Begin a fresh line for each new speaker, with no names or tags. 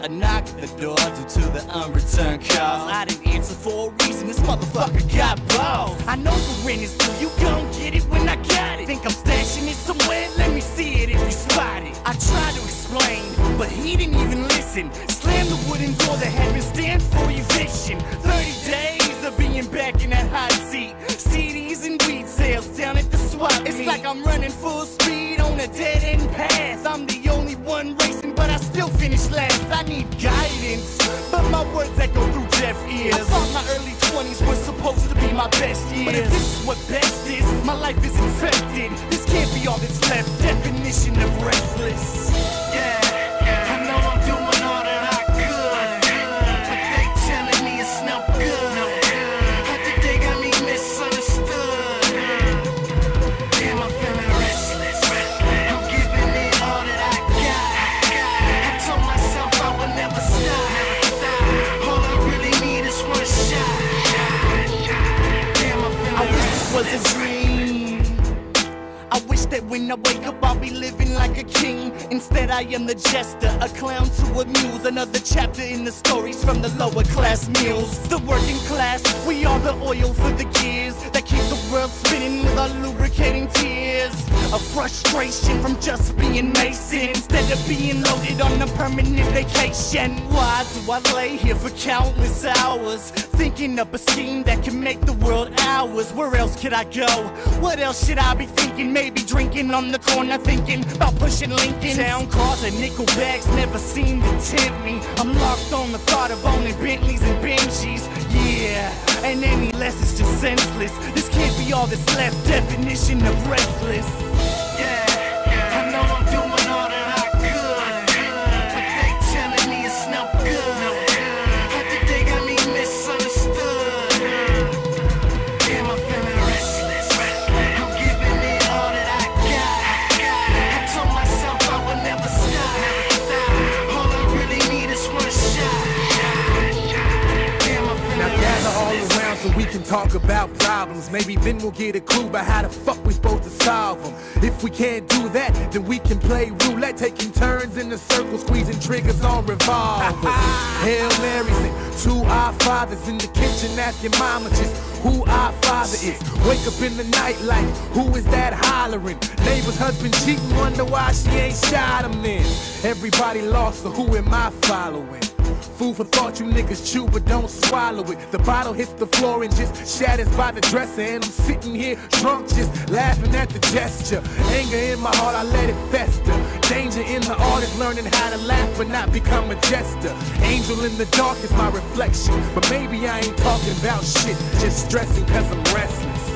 I knocked at the door due to the unreturned calls. I didn't answer for a reason, this motherfucker got balls. I know the rent is due, you gon' get it when I got it. Think I'm stashing it somewhere? Let me see it if you spot it. I tried to explain, but he didn't even listen. Slammed the wooden door that had been stamped for eviction. 30 days of being back in that hot seat. CDs and weed sales down at the swap meet. It's like I'm running full speed on a dead-end path. I'm the only one racing, but I still finish last. I need guidance, but my words echo through deaf ears. I thought my early 20s was supposed to be my best years. But if this is what best is, my life is infected. This can't be all that's left. Definition of restless. Yeah. Was a dream. I wish that when I wake up I'll be living like a king. Instead I am the jester, a clown to amuse. Another chapter in the stories from the lower class meals. The working class, we are the oil for the gears that keep the world spinning with our lubricating tears. A frustration from just being Mason instead of being loaded on a permanent vacation. Why do I lay here for countless hours thinking up a scheme that can make the world ours? Where else could I go? What else should I be thinking? Maybe drinking on the corner, thinking about pushing Lincoln. Town cars and nickel bags never seem to tempt me. I'm locked on the thought of owning Bentleys and Benjis. Yeah, and any less is just senseless. This can't be all that's left. Definition of restless. Yeah, I know I'm doing all that I could, but they telling me it's no good. I think they got me misunderstood. Damn, I'm feeling restless. I'm giving it all that I got. I told myself I would never stop. All I really need is one shot. Damn, I'm feeling
now gather all around so we can talk about problems. Maybe then we'll get a clue about how the fuck we supposed to solve them. If we can't do that, then we can play roulette, taking turns in the circle, squeezing triggers on revolvers. Hail Marys and to our fathers in the kitchen, asking mama just who our father is. Wake up in the night like, who is that hollering? Neighbor's husband cheating, wonder why she ain't shot him then. Everybody lost, so who am I following? Food for thought, you niggas chew but don't swallow it. The bottle hits the floor and just shatters by the dresser, and I'm sitting here drunk just laughing at the gesture. Anger in my heart, I let it fester. Danger in the art is learning how to laugh but not become a jester. Angel in the dark is my reflection, but maybe I ain't talking about shit, just stressing cause I'm restless.